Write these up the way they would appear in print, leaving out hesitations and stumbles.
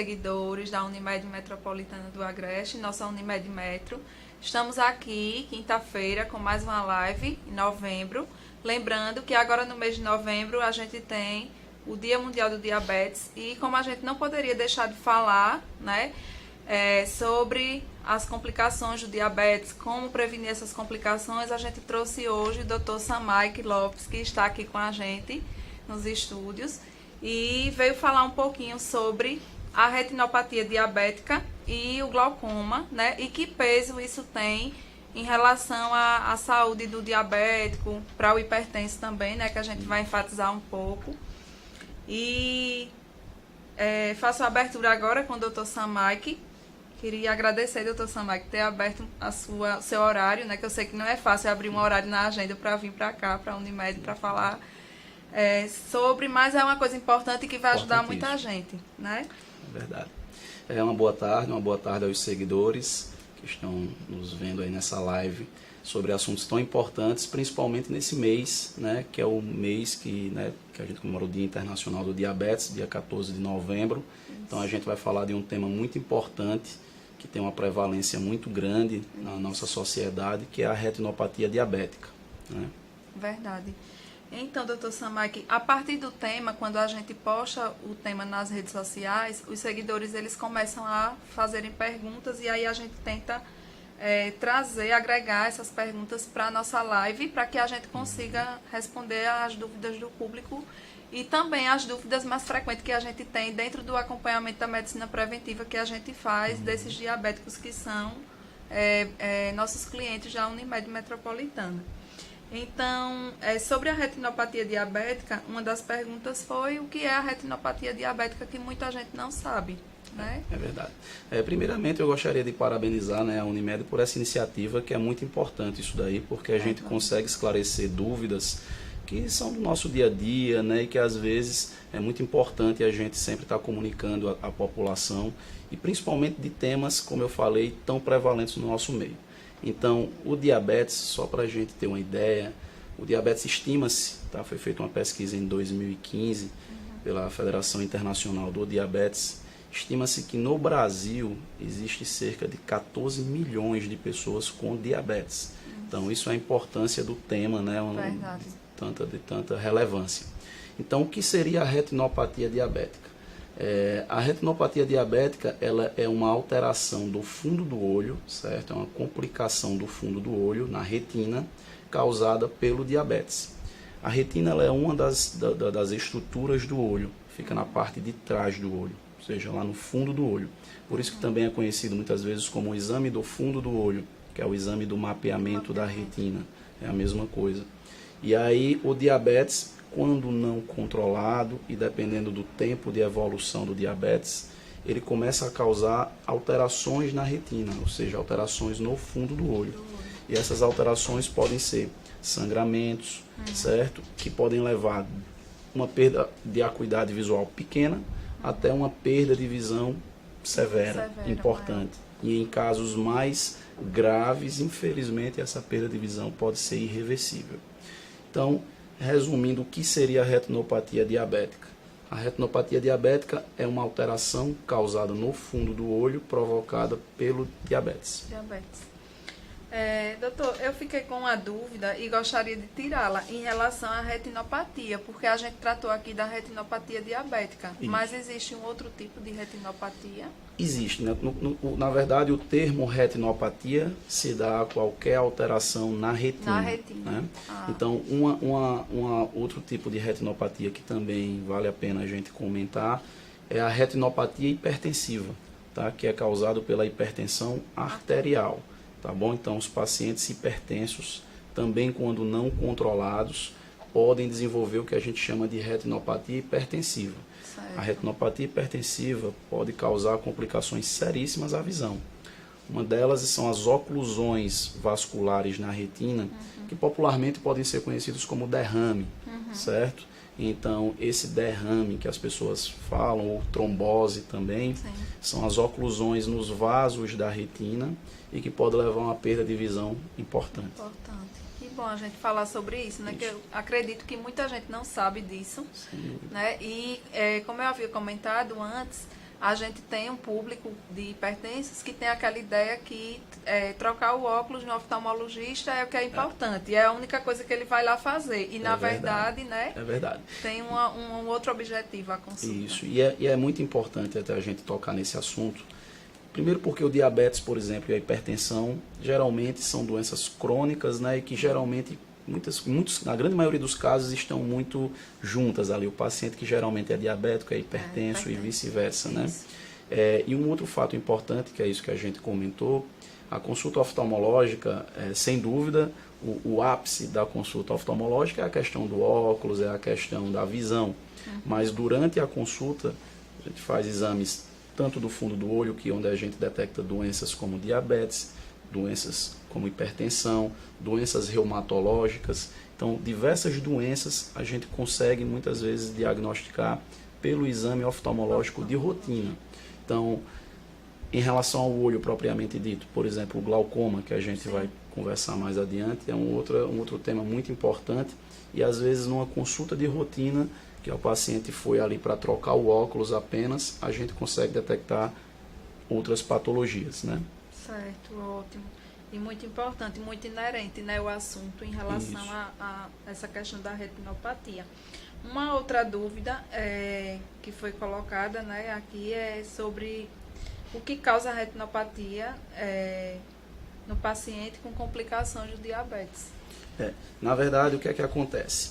seguidores da Unimed Metropolitana do Agreste, nossa Unimed Metro. Estamos aqui, quinta-feira, com mais uma live, em novembro. Lembrando que agora no mês de novembro a gente tem o Dia Mundial do Diabetes e como a gente não poderia deixar de falar, né, sobre as complicações do diabetes, como prevenir essas complicações, a gente trouxe hoje o Dr. Samaik Lopes, que está aqui com a gente nos estúdios e veio falar um pouquinho sobre a retinopatia diabética e o glaucoma, né, e que peso isso tem em relação à saúde do diabético, para o hipertenso também, né, que a gente vai enfatizar um pouco. E faço a abertura agora com o Dr. Samaik. Queria agradecer, Dr. Samaik, ter aberto o seu horário, né, que eu sei que não é fácil abrir um horário na agenda para vir para cá, para a Unimed, para falar sobre, mas é uma coisa importante que vai ajudar muita gente, né? É verdade. Uma boa tarde aos seguidores que estão nos vendo aí nessa live sobre assuntos tão importantes, principalmente nesse mês, né, que é o mês que a gente comemora o Dia Internacional do Diabetes, dia 14 de novembro. Então a gente vai falar de um tema muito importante, que tem uma prevalência muito grande na nossa sociedade, que é a retinopatia diabética, né? Verdade. Então, doutor Samaik, a partir do tema, quando a gente posta o tema nas redes sociais, os seguidores eles começam a fazerem perguntas e aí a gente tenta agregar essas perguntas para a nossa live, para que a gente consiga responder às dúvidas do público e também as dúvidas mais frequentes que a gente tem dentro do acompanhamento da medicina preventiva que a gente faz desses diabéticos que são nossos clientes da Unimed Metropolitana. Então, sobre a retinopatia diabética, uma das perguntas foi o que é a retinopatia diabética, que muita gente não sabe, né? É verdade. Primeiramente, eu gostaria de parabenizar, né, a Unimed por essa iniciativa, que é muito importante isso daí, porque a gente consegue esclarecer dúvidas que são do nosso dia a dia, né, e que às vezes é muito importante a gente sempre estar comunicando à população, e principalmente de temas, como eu falei, tão prevalentes no nosso meio. Então, o diabetes, só para a gente ter uma ideia, o diabetes estima-se, tá? Foi feita uma pesquisa em 2015 pela Federação Internacional do Diabetes, estima-se que no Brasil existe cerca de 14 milhões de pessoas com diabetes. Então, isso é a importância do tema, né? De tanta relevância. Então, o que seria a retinopatia diabética? A retinopatia diabética ela é uma alteração do fundo do olho, certo? É uma complicação do fundo do olho, na retina, causada pelo diabetes. A retina ela é uma das estruturas do olho, fica na parte de trás do olho, ou seja, lá no fundo do olho. Por isso que também é conhecido muitas vezes como o exame do fundo do olho, que é o exame do mapeamento da retina, é a mesma coisa. E aí o diabetes, quando não controlado e dependendo do tempo de evolução do diabetes, ele começa a causar alterações na retina, ou seja, alterações no fundo do olho. E essas alterações podem ser sangramentos, certo? Que podem levar uma perda de acuidade visual pequena até uma perda de visão severa, importante. E em casos mais graves, infelizmente, essa perda de visão pode ser irreversível. Então, resumindo, o que seria a retinopatia diabética? A retinopatia diabética é uma alteração causada no fundo do olho provocada pelo diabetes. Doutor, eu fiquei com uma dúvida e gostaria de tirá-la em relação à retinopatia, porque a gente tratou aqui da retinopatia diabética, mas existe um outro tipo de retinopatia? Existe, né? Na verdade, o termo retinopatia se dá a qualquer alteração na retina. Né? Então, outro tipo de retinopatia que também vale a pena a gente comentar é a retinopatia hipertensiva, tá? Que é causada pela hipertensão arterial. Tá bom? Então, os pacientes hipertensos, também quando não controlados, podem desenvolver o que a gente chama de retinopatia hipertensiva. Certo. A retinopatia hipertensiva pode causar complicações seríssimas à visão. Uma delas são as oclusões vasculares na retina, que popularmente podem ser conhecidos como derrame, certo? Então, esse derrame que as pessoas falam, ou trombose também, são as oclusões nos vasos da retina e que pode levar a uma perda de visão importante. Que bom a gente falar sobre isso, né? Que eu acredito que muita gente não sabe disso, né? E como eu havia comentado antes, a gente tem um público de hipertensos que tem aquela ideia que trocar o óculos no oftalmologista é o que é importante, é a única coisa que ele vai lá fazer. E na verdade, né? É verdade. Tem um outro objetivo a consulta. Isso, e é muito importante até a gente tocar nesse assunto. Primeiro porque o diabetes, por exemplo, e a hipertensão, geralmente são doenças crônicas, né? E que geralmente, na grande maioria dos casos, estão muito juntas ali. O paciente que geralmente é diabético é hipertenso e vice-versa, né? E um outro fato importante, que é isso que a gente comentou, a consulta oftalmológica, sem dúvida, o ápice da consulta oftalmológica é a questão do óculos, é a questão da visão. Mas durante a consulta, a gente faz exames tanto do fundo do olho, que é onde a gente detecta doenças como diabetes, doenças como hipertensão, doenças reumatológicas. Então, diversas doenças a gente consegue muitas vezes diagnosticar pelo exame oftalmológico de rotina. Então, em relação ao olho propriamente dito, por exemplo, o glaucoma, que a gente vai conversar mais adiante, é um outro tema muito importante, e às vezes numa consulta de rotina, que o paciente foi ali para trocar o óculos apenas, a gente consegue detectar outras patologias, né? Certo, ótimo. E muito importante, muito inerente, né, o assunto em relação a essa questão da retinopatia. Uma outra dúvida que foi colocada, né, aqui é sobre o que causa a retinopatia no paciente com complicações do diabetes. Na verdade, o que é que acontece?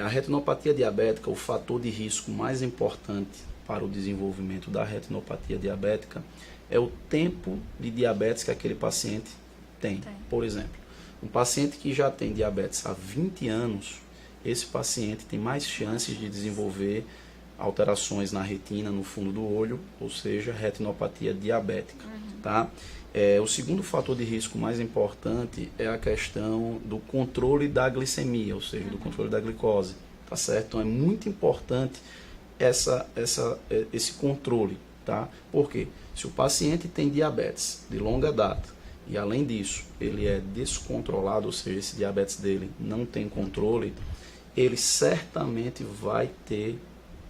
A retinopatia diabética, o fator de risco mais importante para o desenvolvimento da retinopatia diabética é o tempo de diabetes que aquele paciente tem. Por exemplo, um paciente que já tem diabetes há 20 anos, esse paciente tem mais chances de desenvolver alterações na retina, no fundo do olho, ou seja, retinopatia diabética. Tá? O segundo fator de risco mais importante é a questão do controle da glicemia, ou seja, do controle da glicose. Tá certo? Então é muito importante esse controle. Tá? Por quê? Se o paciente tem diabetes de longa data e, além disso, ele é descontrolado, ou seja, esse diabetes dele não tem controle, ele certamente vai ter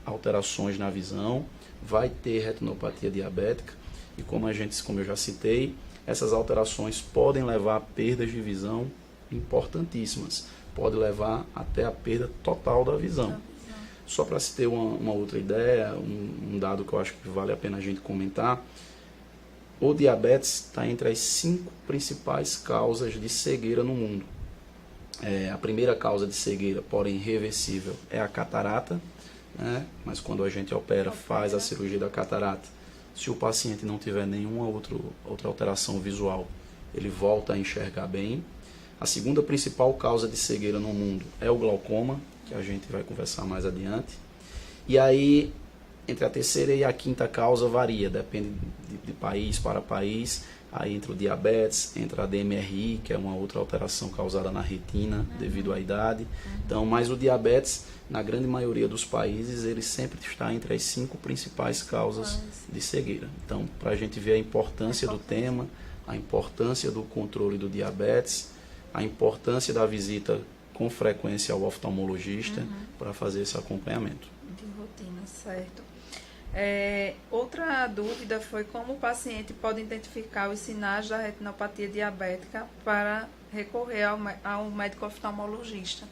alterações na visão, vai ter retinopatia diabética e, como eu já citei, essas alterações podem levar a perdas de visão importantíssimas, pode levar até a perda total da visão. Só para se ter uma outra ideia, um dado que eu acho que vale a pena a gente comentar, o diabetes está entre as 5 principais causas de cegueira no mundo. A primeira causa de cegueira, porém reversível, é a catarata, né? Mas quando a gente faz a cirurgia da catarata, se o paciente não tiver nenhuma outra alteração visual, ele volta a enxergar bem. A segunda principal causa de cegueira no mundo é o glaucoma, que a gente vai conversar mais adiante. E aí, entre a terceira e a quinta causa varia, depende de país para país. Aí entra o diabetes, entra a DMRI, que é uma outra alteração causada na retina devido à idade. Então, mas o diabetes, na grande maioria dos países, ele sempre está entre as 5 principais causas de cegueira. Então, para a gente ver a importância do tema, a importância do controle do diabetes, a importância da visita com frequência ao oftalmologista para fazer esse acompanhamento. De rotina, certo. Outra dúvida foi como o paciente pode identificar os sinais da retinopatia diabética para recorrer ao médico oftalmologista.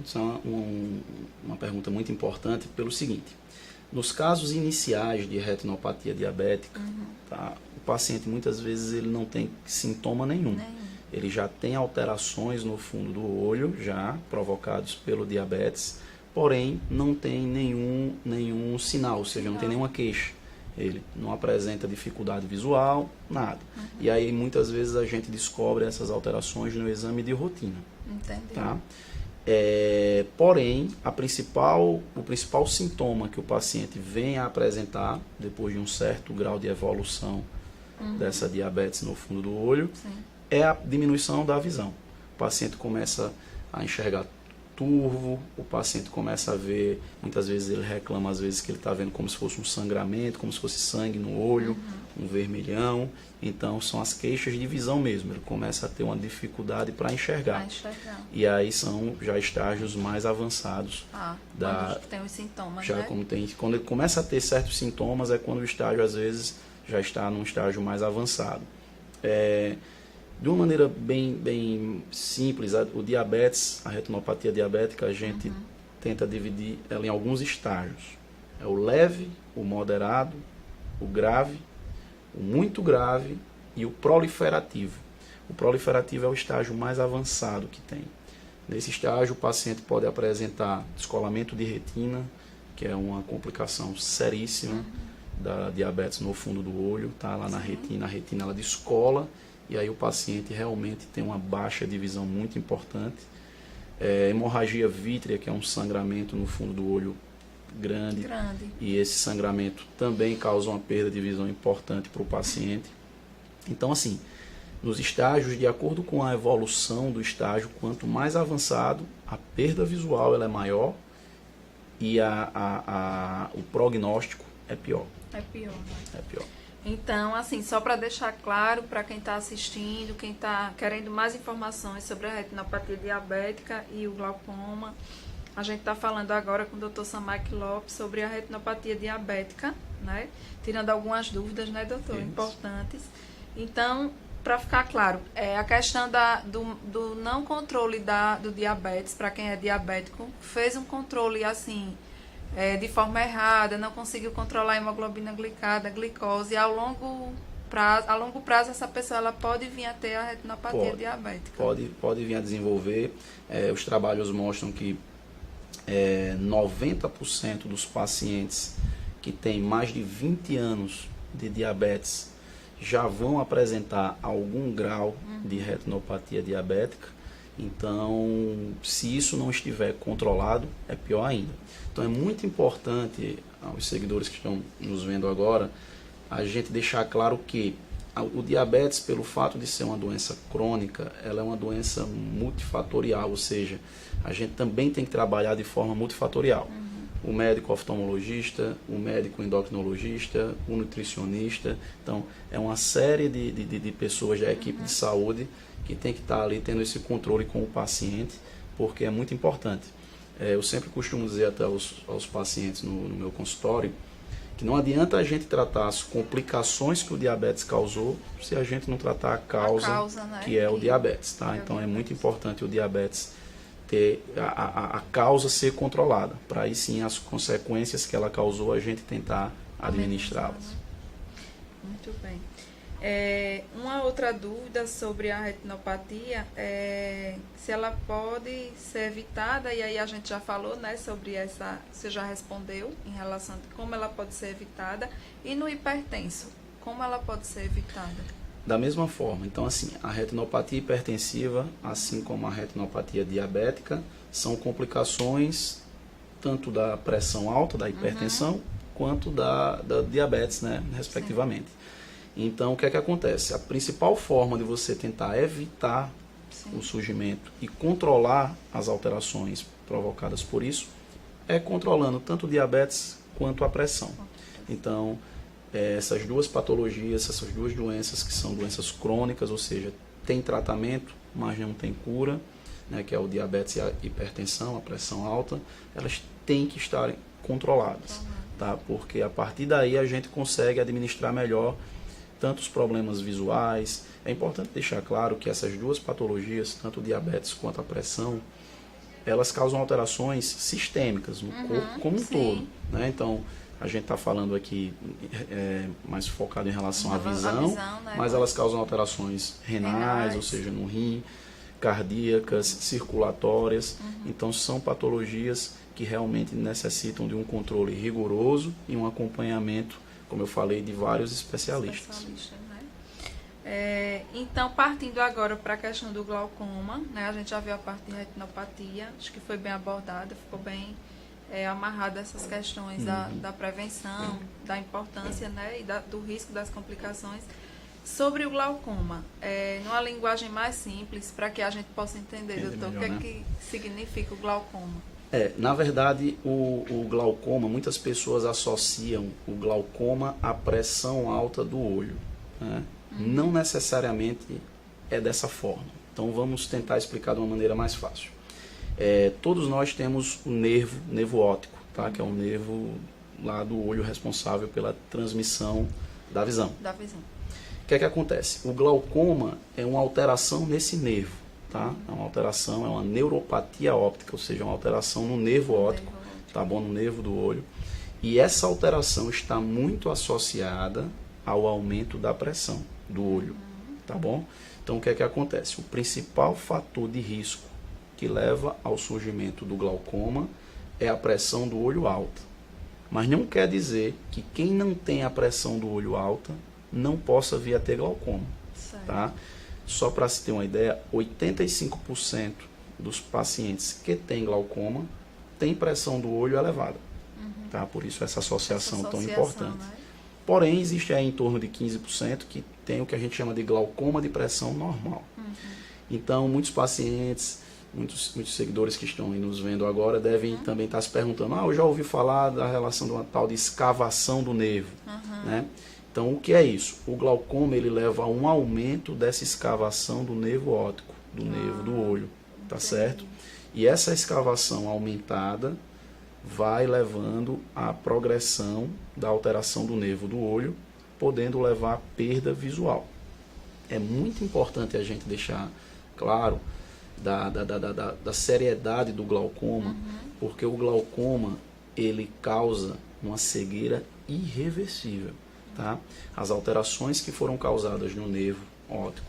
Isso é uma pergunta muito importante pelo seguinte: nos casos iniciais de retinopatia diabética, tá, o paciente muitas vezes ele não tem sintoma nenhum. Ele já tem alterações no fundo do olho, já provocados pelo diabetes, porém não tem nenhum sinal, ou seja, não tem nenhuma queixa. Ele não apresenta dificuldade visual, nada. E aí muitas vezes a gente descobre essas alterações no exame de rotina. Entendi. Tá? Porém, o principal sintoma que o paciente vem a apresentar depois de um certo grau de evolução dessa diabetes no fundo do olho é a diminuição da visão. O paciente começa a enxergar turvo, o paciente começa a ver, muitas vezes ele reclama, às vezes que ele está vendo como se fosse um sangramento, como se fosse sangue no olho, um vermelhão. Então são as queixas de visão mesmo, ele começa a ter uma dificuldade para enxergar. E aí são já estágios mais avançados. Quando tem os sintomas, já, né? Quando ele começa a ter certos sintomas é quando o estágio às vezes já está num estágio mais avançado. De uma maneira bem simples, o diabetes, a retinopatia diabética, a gente tenta dividir ela em alguns estágios. É o leve, o moderado, o grave, o muito grave e o proliferativo. O proliferativo é o estágio mais avançado que tem. Nesse estágio, o paciente pode apresentar descolamento de retina, que é uma complicação seríssima da diabetes no fundo do olho, tá lá na retina, a retina ela descola, e aí o paciente realmente tem uma baixa de visão muito importante. Hemorragia vítrea, que é um sangramento no fundo do olho grande. E esse sangramento também causa uma perda de visão importante para o paciente. Então, assim, nos estágios, de acordo com a evolução do estágio, quanto mais avançado, a perda visual ela é maior e o prognóstico é pior. É pior, né? É pior. Então, assim, só para deixar claro para quem está assistindo, quem está querendo mais informações sobre a retinopatia diabética e o glaucoma, a gente está falando agora com o Dr. Samaki Lopes sobre a retinopatia diabética, né? Tirando algumas dúvidas, né, doutor? Importantes. Então, para ficar claro, a questão do não controle do diabetes, para quem é diabético, fez um controle assim, de forma errada, não conseguiu controlar a hemoglobina glicada, a glicose, a longo prazo essa pessoa ela pode vir a ter a retinopatia diabética. Pode vir a desenvolver. Os trabalhos mostram que 90% dos pacientes que têm mais de 20 anos de diabetes já vão apresentar algum grau de retinopatia diabética. Então, se isso não estiver controlado, é pior ainda. Então, é muito importante aos seguidores que estão nos vendo agora, a gente deixar claro que o diabetes, pelo fato de ser uma doença crônica, ela é uma doença multifatorial, ou seja, a gente também tem que trabalhar de forma multifatorial. O médico oftalmologista, o médico endocrinologista, o nutricionista. Então, é uma série de pessoas da equipe de saúde que tem que estar ali tendo esse controle com o paciente, porque é muito importante. Eu sempre costumo dizer até aos pacientes no meu consultório que não adianta a gente tratar as complicações que o diabetes causou se a gente não tratar a causa né? que é o diabetes. Tá? Então, é muito importante o diabetes ter a causa ser controlada, para aí sim as consequências que ela causou a gente tentar administrá-las. Muito bem. Uma outra dúvida sobre a retinopatia é se ela pode ser evitada, e aí a gente já falou, né, sobre essa, você já respondeu em relação a como ela pode ser evitada, e no hipertenso, como ela pode ser evitada? Da mesma forma, então assim, a retinopatia hipertensiva, assim como a retinopatia diabética, são complicações tanto da pressão alta, da hipertensão, quanto da diabetes, né, respectivamente. Sim. Então, o que é que acontece? A principal forma de você tentar evitar o surgimento e controlar as alterações provocadas por isso é controlando tanto o diabetes quanto a pressão. Então, essas duas patologias, essas duas doenças que são doenças crônicas, ou seja, tem tratamento, mas não tem cura, né, que é o diabetes e a hipertensão, a pressão alta, elas têm que estarem controladas, tá? Porque a partir daí a gente consegue administrar melhor tanto os problemas visuais. É importante deixar claro que essas duas patologias, tanto o diabetes quanto a pressão, elas causam alterações sistêmicas no corpo como um todo, né? Então, a gente está falando aqui mais focado em relação à visão, né? Mas elas causam alterações renais, ou seja, no rim, cardíacas, circulatórias. Então, são patologias que realmente necessitam de um controle rigoroso e um acompanhamento, como eu falei, de vários especialistas. Então, partindo agora para a questão do glaucoma, né, a gente já viu a parte de retinopatia, acho que foi bem abordada, ficou bem amarrada essas questões da prevenção, da importância, né, e do risco das complicações. Sobre o glaucoma, numa linguagem mais simples, para que a gente possa entender, doutor, melhor, o que né? é que significa o glaucoma? Na verdade, o glaucoma, muitas pessoas associam o glaucoma à pressão alta do olho, né? Não necessariamente é dessa forma. Então vamos tentar explicar de uma maneira mais fácil. Todos nós temos o nervo óptico, tá? Que é o nervo lá do olho responsável pela transmissão da visão. Da visão. O que é que acontece? O glaucoma é uma alteração nesse nervo, tá? É uma alteração, é uma neuropatia óptica, ou seja, uma alteração no nervo óptico, tá bom? No nervo do olho. E essa alteração está muito associada ao aumento da pressão do olho, tá bom? Então o que é que acontece? O principal fator de risco que leva ao surgimento do glaucoma é a pressão do olho alta. Mas não quer dizer que quem não tem a pressão do olho alta não possa vir a ter glaucoma, tá? Só para se ter uma ideia, 85% dos pacientes que têm glaucoma têm pressão do olho elevada, tá? Por isso essa associação tão importante. Né? Porém, existe aí em torno de 15% que tem o que a gente chama de glaucoma de pressão normal. Então, muitos pacientes, muitos seguidores que estão aí nos vendo agora devem também estar se perguntando, eu já ouvi falar da relação de uma tal de escavação do nervo, né? Então, o que é isso? O glaucoma ele leva a um aumento dessa escavação do nervo óptico, do nervo do olho, tá certo? E essa escavação aumentada vai levando à progressão da alteração do nervo do olho, podendo levar à perda visual. É muito importante a gente deixar claro da seriedade do glaucoma, porque o glaucoma ele causa uma cegueira irreversível. Tá? As alterações que foram causadas no nervo óptico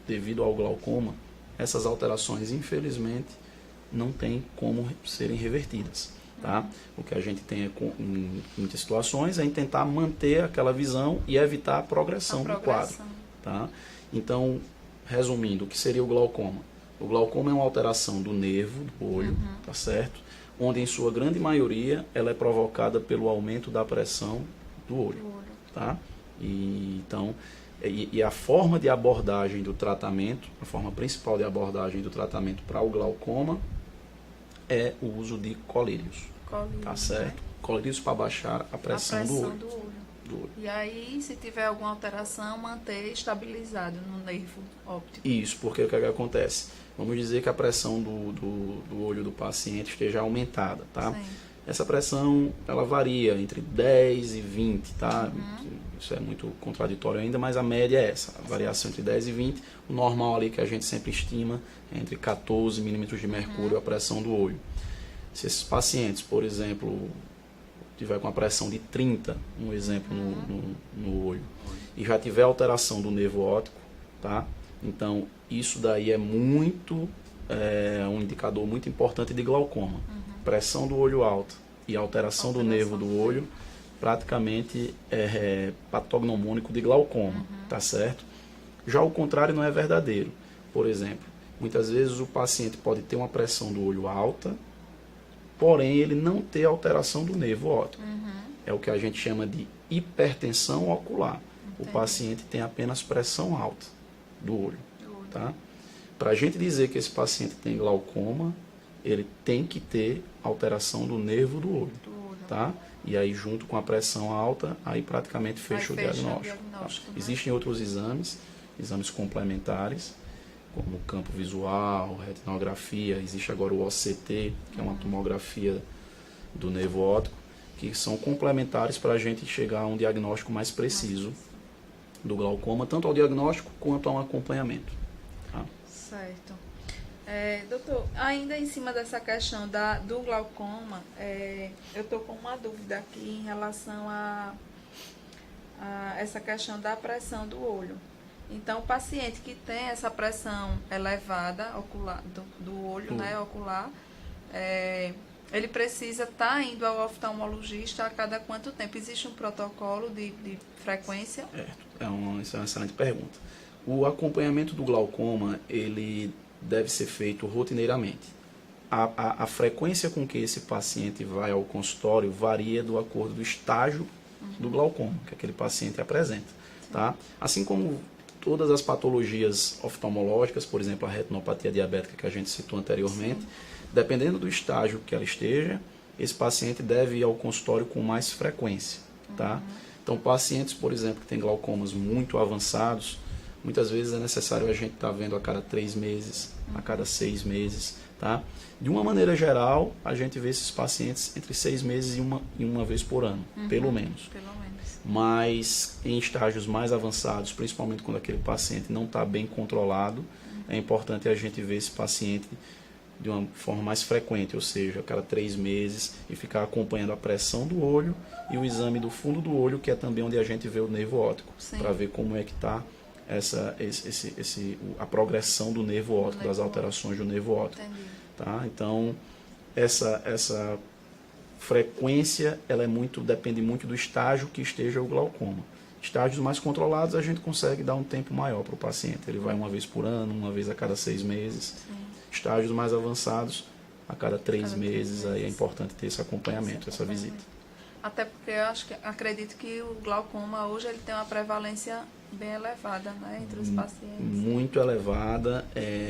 devido ao glaucoma, essas alterações infelizmente não tem como serem revertidas. Tá? O que a gente tem em muitas situações é em tentar manter aquela visão e evitar a progressão do quadro. Tá? Então, resumindo, o que seria o glaucoma? O glaucoma é uma alteração do nervo do olho, tá certo? Onde em sua grande maioria ela é provocada pelo aumento da pressão do olho. Tá? Então, a forma de abordagem do tratamento, a forma principal de abordagem do tratamento para o glaucoma é o uso de colírios, tá certo? Né? Colírios para baixar a pressão do olho. E aí, se tiver alguma alteração, manter estabilizado no nervo óptico. Isso, porque o que acontece? Vamos dizer que a pressão do olho do paciente esteja aumentada, tá? Sim. Essa pressão, ela varia entre 10 e 20, tá? Isso é muito contraditório ainda, mas a média é essa, a variação entre 10 e 20. O normal ali que a gente sempre estima é entre 14 milímetros de mercúrio a pressão do olho. Se esses pacientes, por exemplo, tiver com a pressão de 30, um exemplo no olho, e já tiver alteração do nervo óptico, tá? Então, isso daí é um indicador muito importante de glaucoma. Pressão do olho alta e alteração do nervo do olho, praticamente é patognomônico de glaucoma, tá certo? Já o contrário não é verdadeiro. Por exemplo, muitas vezes o paciente pode ter uma pressão do olho alta, porém ele não ter alteração do nervo óptico. É o que a gente chama de hipertensão ocular. O paciente tem apenas pressão alta do olho, tá? Para a gente dizer que esse paciente tem glaucoma, ele tem que ter alteração do nervo do olho, tá? E aí junto com a pressão alta, aí praticamente fecha o diagnóstico. Tá? Existem outros exames complementares, como campo visual, retinografia, existe agora o OCT, que é uma tomografia do nervo óptico, que são complementares para a gente chegar a um diagnóstico mais preciso do glaucoma, tanto ao diagnóstico quanto ao acompanhamento. Tá? Certo. Doutor, ainda em cima dessa questão do glaucoma, eu estou com uma dúvida aqui em relação a essa questão da pressão do olho. Então, o paciente que tem essa pressão elevada ocular, do olho, né, ocular, ele precisa estar indo ao oftalmologista a cada quanto tempo? Existe um protocolo de frequência? Essa é uma excelente pergunta. O acompanhamento do glaucoma, ele deve ser feito rotineiramente. A frequência com que esse paciente vai ao consultório varia do acordo do estágio do glaucoma que aquele paciente apresenta, tá? Assim como todas as patologias oftalmológicas, por exemplo, a retinopatia diabética que a gente citou anteriormente, dependendo do estágio que ela esteja, esse paciente deve ir ao consultório com mais frequência, tá? Então, pacientes, por exemplo, que têm glaucomas muito avançados, muitas vezes é necessário a gente estar vendo a cada 3 meses, a cada 6 meses, tá? De uma maneira geral, a gente vê esses pacientes entre 6 meses e uma vez por ano, pelo menos. Mas em estágios mais avançados, principalmente quando aquele paciente não está bem controlado, é importante a gente ver esse paciente de uma forma mais frequente, ou seja, a cada 3 meses, e ficar acompanhando a pressão do olho e o exame do fundo do olho, que é também onde a gente vê o nervo óptico, para ver como é que está a progressão do nervo óptico, das alterações do nervo óptico. Tá? Então, essa frequência ela depende muito do estágio que esteja o glaucoma. Estágios mais controlados, a gente consegue dar um tempo maior para o paciente. Ele vai uma vez por ano, uma vez a cada 6 meses. Estágios mais avançados, a cada 3 meses, aí é importante ter esse acompanhamento, essa visita. Até porque eu acredito que o glaucoma hoje ele tem uma prevalência bem elevada, né, entre os pacientes. Muito elevada.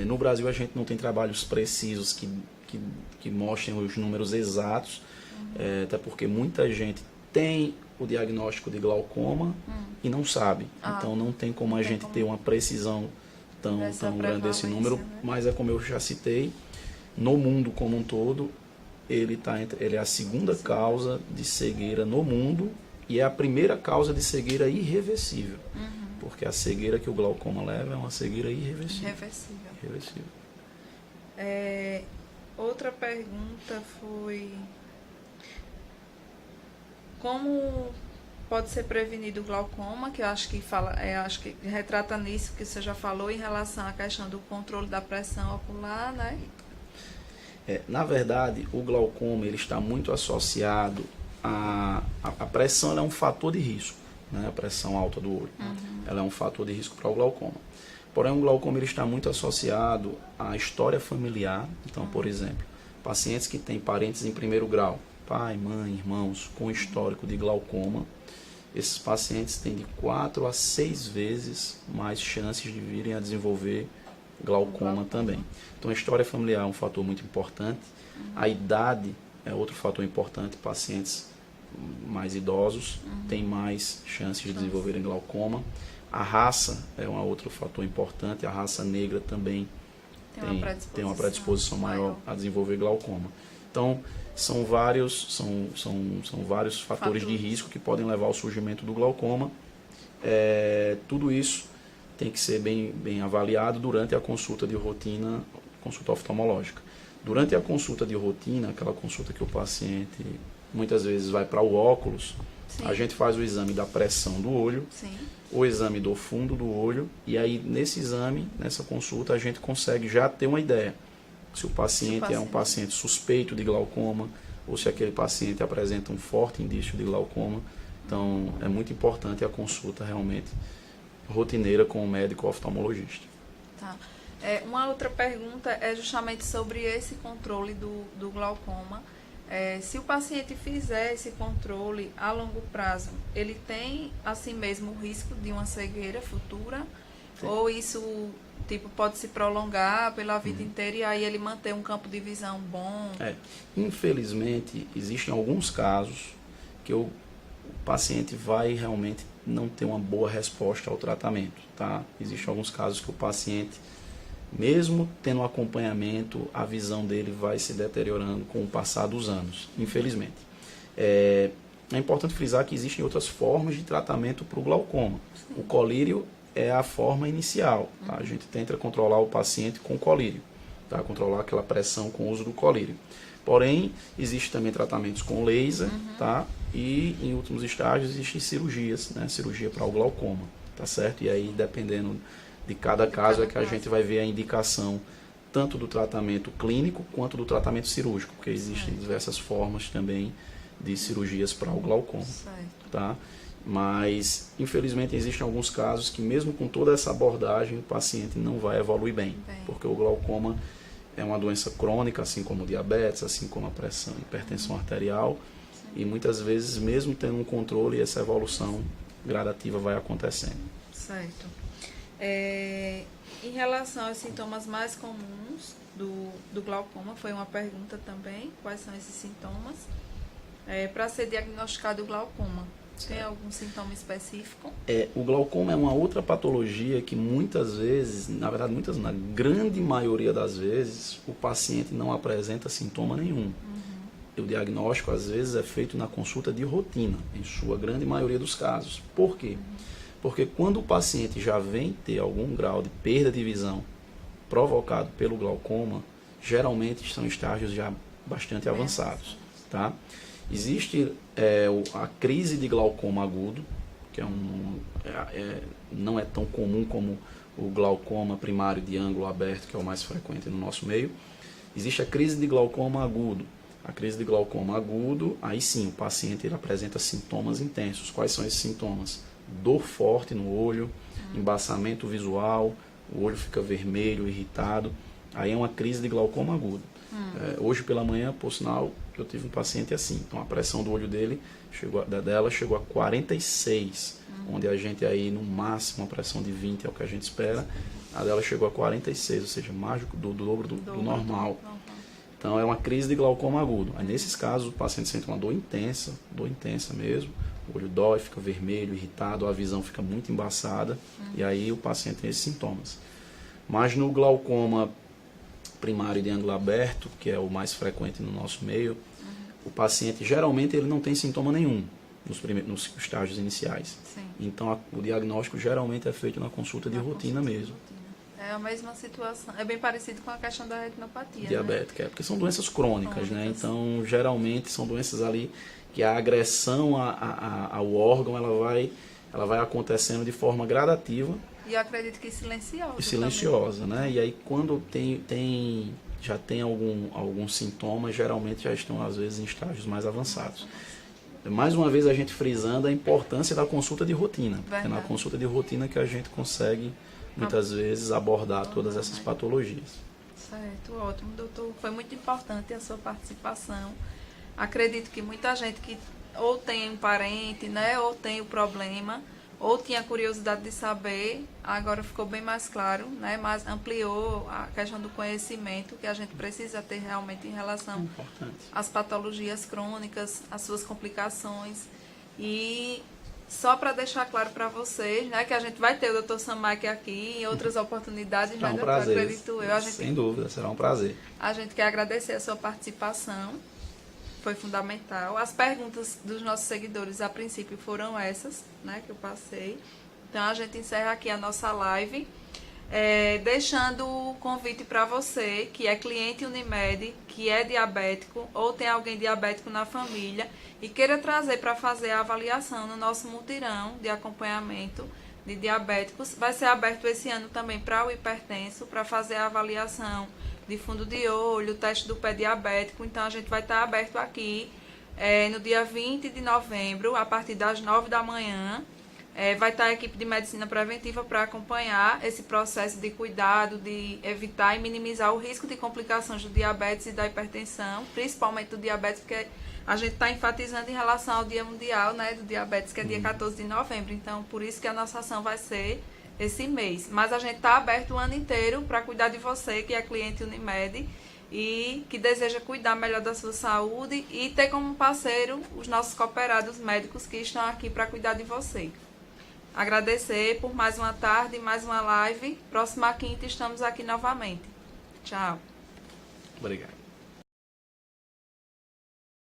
No Brasil a gente não tem trabalhos precisos que mostrem os números exatos, até porque muita gente tem o diagnóstico de glaucoma e não sabe. Então não tem como a gente ter uma precisão tão grande esse número, né? Mas é como eu já citei, no mundo como um todo, ele é a segunda causa de cegueira no mundo e é a primeira causa de cegueira irreversível. Porque a cegueira que o glaucoma leva é uma cegueira irreversível. Outra pergunta foi: como pode ser prevenido o glaucoma, que eu acho que acho que retrata nisso que você já falou em relação à questão do controle da pressão ocular, né? Na verdade, o glaucoma ele está muito associado a pressão, ela é um fator de risco, né? A pressão alta do olho, ela é um fator de risco para o glaucoma. Porém, o glaucoma ele está muito associado à história familiar. Então, por exemplo, pacientes que têm parentes em primeiro grau, pai, mãe, irmãos, com histórico de glaucoma, esses pacientes têm de 4 a 6 vezes mais chances de virem a desenvolver glaucoma também. Então a história familiar é um fator muito importante, a idade é outro fator importante, pacientes mais idosos têm mais chances de desenvolverem glaucoma, a raça é um outro fator importante, a raça negra também tem uma predisposição maior a desenvolver glaucoma. Então são vários fatores de risco que podem levar ao surgimento do glaucoma. Tudo isso tem que ser bem avaliado durante a consulta de rotina, consulta oftalmológica. Durante a consulta de rotina, aquela consulta que o paciente muitas vezes vai para o óculos, a gente faz o exame da pressão do olho, o exame do fundo do olho, e aí nesse exame, nessa consulta, a gente consegue já ter uma ideia se o paciente é um paciente suspeito de glaucoma ou se aquele paciente apresenta um forte indício de glaucoma. Então é muito importante a consulta realmente rotineira com o médico oftalmologista. Tá. Uma outra pergunta é justamente sobre esse controle do glaucoma. Se o paciente fizer esse controle a longo prazo, ele tem assim mesmo o risco de uma cegueira futura? Sim. Ou isso pode se prolongar pela vida inteira e aí ele manter um campo de visão bom? Infelizmente, existem alguns casos que o paciente vai realmente não ter uma boa resposta ao tratamento, tá? Existem alguns casos que o paciente, mesmo tendo acompanhamento, a visão dele vai se deteriorando com o passar dos anos, infelizmente. É importante frisar que existem outras formas de tratamento para o glaucoma. O colírio é a forma inicial, tá? A gente tenta controlar o paciente com colírio, tá? Controlar aquela pressão com o uso do colírio. Porém, existem também tratamentos com laser, tá? E em últimos estágios existem cirurgias, né? Cirurgia para o glaucoma, tá certo? E aí, dependendo de cada caso, é que a gente vai ver a indicação tanto do tratamento clínico quanto do tratamento cirúrgico, porque existem diversas formas também de cirurgias para o glaucoma, tá? Mas, infelizmente, existem alguns casos que mesmo com toda essa abordagem, o paciente não vai evoluir bem. Porque o glaucoma é uma doença crônica, assim como o diabetes, assim como a pressão, hipertensão arterial, e muitas vezes, mesmo tendo um controle, essa evolução gradativa vai acontecendo. Certo. Em relação aos sintomas mais comuns do glaucoma, foi uma pergunta também, quais são esses sintomas? Para ser diagnosticado o glaucoma, tem algum sintoma específico? O glaucoma é uma outra patologia que muitas vezes, na verdade na grande maioria das vezes, o paciente não apresenta sintoma nenhum. O diagnóstico às vezes é feito na consulta de rotina, em sua grande maioria dos casos. Por quê? Porque quando o paciente já vem ter algum grau de perda de visão provocado pelo glaucoma, geralmente são estágios já bastante avançados, tá? Existe a crise de glaucoma agudo, que não é tão comum como o glaucoma primário de ângulo aberto, que é o mais frequente no nosso meio. Existe a crise de glaucoma agudo. A crise de glaucoma agudo, aí sim, o paciente ele apresenta sintomas intensos. Quais são esses sintomas? Dor forte no olho, embaçamento visual, o olho fica vermelho, irritado. Aí é uma crise de glaucoma agudo. Hoje pela manhã, por sinal, eu tive um paciente assim. Então a pressão do olho dela chegou a 46, onde a gente aí no máximo a pressão de 20 é o que a gente espera. A dela chegou a 46, ou seja, mais do dobro do normal. Então é uma crise de glaucoma agudo. Aí, nesses casos o paciente sente uma dor intensa mesmo. O olho dói, fica vermelho, irritado, a visão fica muito embaçada. E aí o paciente tem esses sintomas. Mas no glaucoma primário de ângulo aberto, que é o mais frequente no nosso meio, o paciente geralmente ele não tem sintoma nenhum nos estágios iniciais. Sim. Então o diagnóstico geralmente é feito na consulta de rotina mesmo. É a mesma situação, é bem parecido com a questão da retinopatia, diabética, porque são doenças crônicas, né? Então geralmente são doenças ali que a agressão ao órgão ela vai acontecendo de forma gradativa. E eu acredito que silenciosa. E silenciosa, também, né? E aí quando já tem algum sintoma, geralmente já estão às vezes em estágios mais avançados. Mais uma vez a gente frisando a importância da consulta de rotina. Verdade. É na consulta de rotina que a gente consegue muitas vezes abordar todas essas patologias. Certo, ótimo, doutor. Foi muito importante a sua participação. Acredito que muita gente que ou tem um parente, né, ou tem o problema, ou tinha curiosidade de saber, agora ficou bem mais claro, né, mas ampliou a questão do conhecimento que a gente precisa ter realmente em relação às patologias crônicas, às suas complicações. E só para deixar claro para vocês, né, que a gente vai ter o Dr. Samaki aqui em outras oportunidades, será né, um prazer. Acredito eu. Sem dúvida, será um prazer. A gente quer agradecer a sua participação, foi fundamental. As perguntas dos nossos seguidores, a princípio, foram essas, né, que eu passei. Então, a gente encerra aqui a nossa live, deixando o convite para você, que é cliente Unimed, que é diabético, ou tem alguém diabético na família, e queira trazer para fazer a avaliação no nosso mutirão de acompanhamento de diabéticos. Vai ser aberto esse ano também para o hipertenso, para fazer a avaliação de fundo de olho, teste do pé diabético. Então, a gente vai estar aberto aqui no dia 20 de novembro, a partir das 9 da manhã. Vai estar a equipe de medicina preventiva para acompanhar esse processo de cuidado, de evitar e minimizar o risco de complicações do diabetes e da hipertensão, principalmente do diabetes, porque a gente está enfatizando em relação ao Dia Mundial, né, do Diabetes, que é dia 14 de novembro. Então, por isso que a nossa ação vai ser esse mês. Mas a gente está aberto o ano inteiro para cuidar de você, que é cliente Unimed, e que deseja cuidar melhor da sua saúde e ter como parceiro os nossos cooperados médicos que estão aqui para cuidar de você. Agradecer por mais uma tarde, mais uma live. Próxima quinta estamos aqui novamente. Tchau. Obrigado.